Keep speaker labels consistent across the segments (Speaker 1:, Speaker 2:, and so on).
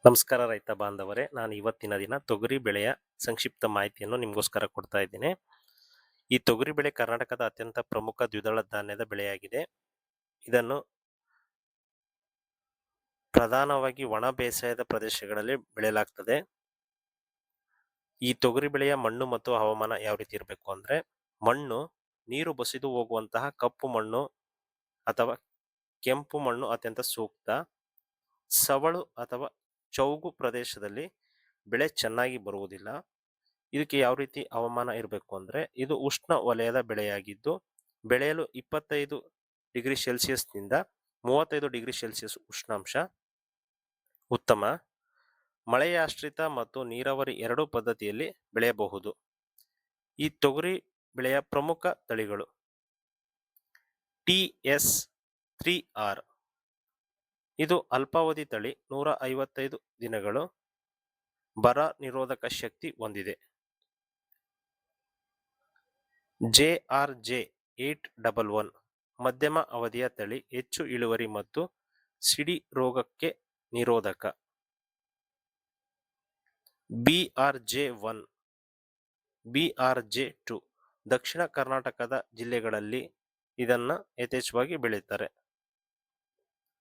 Speaker 1: ನಮಸ್ಕಾರ ರೈತ ಬಾಂಧವರೇ, ನಾನು ಇವತ್ತಿನ ದಿನ ತೊಗರಿ ಬೆಳೆಯ ಸಂಕ್ಷಿಪ್ತ ಮಾಹಿತಿಯನ್ನು ನಿಮಗೋಸ್ಕರ ಕೊಡ್ತಾ ಇದ್ದೀನಿ. ಈ ತೊಗರಿ ಬೆಳೆ ಕರ್ನಾಟಕದ ಅತ್ಯಂತ ಪ್ರಮುಖ ದ್ವಿದಳ ಧಾನ್ಯದ ಬೆಳೆಯಾಗಿದೆ. ಇದನ್ನು ಪ್ರಧಾನವಾಗಿ ಒಣ ಬೇಸಾಯದ ಪ್ರದೇಶಗಳಲ್ಲಿ ಬೆಳೆಯಲಾಗ್ತದೆ. ಈ ತೊಗರಿ ಬೆಳೆಯ ಮಣ್ಣು ಮತ್ತು ಹವಾಮಾನ ಯಾವ ರೀತಿ ಇರಬೇಕು ಅಂದ್ರೆ, ಮಣ್ಣು ನೀರು ಬಸಿದು ಹೋಗುವಂತಹ ಕಪ್ಪು ಮಣ್ಣು ಅಥವಾ ಕೆಂಪು ಮಣ್ಣು ಅತ್ಯಂತ ಸೂಕ್ತ. ಸವಳು ಅಥವಾ ಚೌಗು ಪ್ರದೇಶದಲ್ಲಿ ಬೆಳೆ ಚೆನ್ನಾಗಿ ಬರುವುದಿಲ್ಲ. ಇದಕ್ಕೆ ಯಾವ ರೀತಿ ಹವಾಮಾನ ಇರಬೇಕು ಅಂದ್ರೆ, ಇದು ಉಷ್ಣ ವಲಯದ ಬೆಳೆಯಾಗಿದ್ದು ಬೆಳೆಯಲು 25 ಡಿಗ್ರಿ ಸೆಲ್ಸಿಯಸ್ನಿಂದ 35 ಡಿಗ್ರಿ ಸೆಲ್ಸಿಯಸ್ ಉಷ್ಣಾಂಶ ಉತ್ತಮ. ಮಳೆಯಾಶ್ರಿತ ಮತ್ತು ನೀರಾವರಿ ಎರಡೂ ಪದ್ಧತಿಯಲ್ಲಿ ಬೆಳೆಯಬಹುದು. ಈ ತೊಗರಿ ಬೆಳೆಯ ಪ್ರಮುಖ ತಳಿಗಳು TS3R. ಇದು ಅಲ್ಪಾವಧಿ ತಳಿ, 155 ದಿನಗಳು, ಬರ ನಿರೋಧಕ ಶಕ್ತಿ ಹೊಂದಿದೆ. JRJ811 ಮಧ್ಯಮ ಅವಧಿಯ ತಳಿ, ಹೆಚ್ಚು ಇಳುವರಿ ಮತ್ತು ಸಿಡಿ ರೋಗಕ್ಕೆ ನಿರೋಧಕ. BRJ1, BRJ2 ದಕ್ಷಿಣ ಕರ್ನಾಟಕದ ಜಿಲ್ಲೆಗಳಲ್ಲಿ ಇದನ್ನ ಯಥೇಚ್ಛವಾಗಿ ಬೆಳೀತಾರೆ.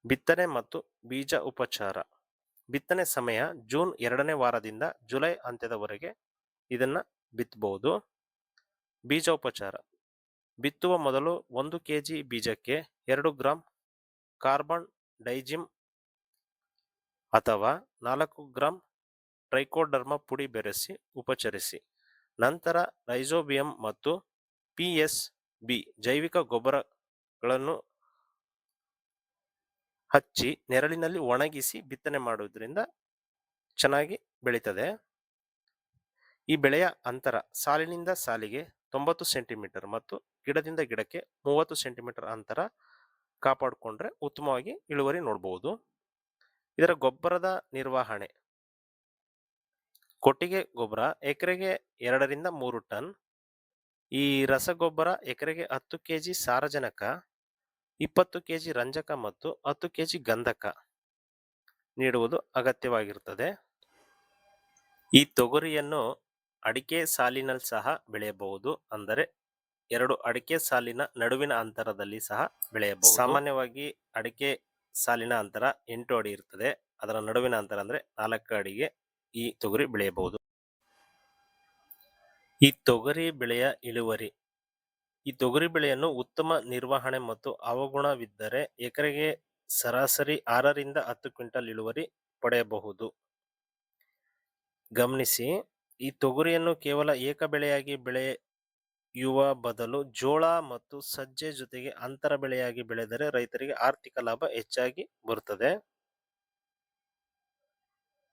Speaker 1: ಬಿತ್ತನೆ ಮತ್ತು ಬೀಜ ಉಪಚಾರ. ಬಿತ್ತನೆ ಸಮಯ ಜೂನ್ 2ನೇ ವಾರದಿಂದ ಜುಲೈ ಅಂತ್ಯದವರೆಗೆ ಇದನ್ನ ಬಿತ್ತಬಹುದು. ಬೀಜೋಪಚಾರ: ಬಿತ್ತುವ ಮೊದಲು 1 kg ಬೀಜಕ್ಕೆ 2 ಗ್ರಾಂ ಕಾರ್ಬನ್ ಡೈಜಿಮ್ ಅಥವಾ 4 ಗ್ರಾಂ ಟ್ರೈಕೋಡರ್ಮ ಪುಡಿ ಬೆರೆಸಿ ಉಪಚರಿಸಿ. ನಂತರ ರೈಜೋಬಿಯಂ ಮತ್ತು PSB ಜೈವಿಕ ಗೊಬ್ಬರಗಳನ್ನು ಹಚ್ಚಿ ನೆರಳಿನಲ್ಲಿ ಒಣಗಿಸಿ ಬಿತ್ತನೆ ಮಾಡುವುದರಿಂದ ಚೆನ್ನಾಗಿ ಬೆಳೀತದೆ. ಈ ಬೆಳೆಯ ಅಂತರ ಸಾಲಿನಿಂದ ಸಾಲಿಗೆ 90 ಸೆಂಟಿಮೀಟರ್ ಮತ್ತು ಗಿಡದಿಂದ ಗಿಡಕ್ಕೆ 30 ಸೆಂಟಿಮೀಟರ್ ಅಂತರ ಕಾಪಾಡಿಕೊಂಡ್ರೆ ಉತ್ತಮವಾಗಿ ಇಳುವರಿ ನೋಡಬಹುದು. ಇದರ ಗೊಬ್ಬರದ ನಿರ್ವಹಣೆ: ಕೊಟ್ಟಿಗೆ ಗೊಬ್ಬರ ಎಕರೆಗೆ 2 ರಿಂದ 3 ಟನ್. ಈ ರಸಗೊಬ್ಬರ ಎಕರೆಗೆ 10 kg ಸಾರಜನಕ, 20 kg ರಂಜಕ ಮತ್ತು 10 kg ಗಂಧಕ ನೀಡುವುದು ಅಗತ್ಯವಾಗಿರುತ್ತದೆ. ಈ ತೊಗರಿಯನ್ನು ಅಡಿಕೆ ಸಾಲಿನಲ್ಲಿ ಸಹ ಬೆಳೆಯಬಹುದು, ಅಂದರೆ 2 ಅಡಿಕೆ ಸಾಲಿನ ನಡುವಿನ ಅಂತರದಲ್ಲಿ ಸಹ ಬೆಳೆಯಬಹುದು. ಸಾಮಾನ್ಯವಾಗಿ ಅಡಿಕೆ ಸಾಲಿನ ಅಂತರ 8 ಅಡಿ ಇರ್ತದೆ. ಅದರ ನಡುವಿನ ಅಂತರ ಅಂದ್ರೆ 4 ಅಡಿಗೆ ಈ ತೊಗರಿ ಬೆಳೆಯಬಹುದು. ಈ ತೊಗರಿ ಬೆಳೆಯ ಇಳುವರಿ: ಈ ತೊಗರಿ ಬೆಳೆಯನ್ನು ಉತ್ತಮ ನಿರ್ವಹಣೆ ಮತ್ತು ಹವಾಗುಣವಿದ್ದರೆ ಎಕರೆಗೆ ಸರಾಸರಿ 6 ರಿಂದ 10 ಕ್ವಿಂಟಲ್ ಇಳುವರಿ ಪಡೆಯಬಹುದು. ಗಮನಿಸಿ, ಈ ತೊಗರಿಯನ್ನು ಕೇವಲ ಏಕ ಬೆಳೆಯಾಗಿ ಬೆಳೆಯುವ ಬದಲು ಜೋಳ ಮತ್ತು ಸಜ್ಜೆ ಜೊತೆಗೆ ಅಂತರ ಬೆಳೆಯಾಗಿ ಬೆಳೆದರೆ ರೈತರಿಗೆ ಆರ್ಥಿಕ ಲಾಭ ಹೆಚ್ಚಾಗಿ ಬರುತ್ತದೆ.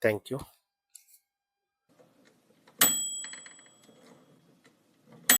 Speaker 1: Thank you.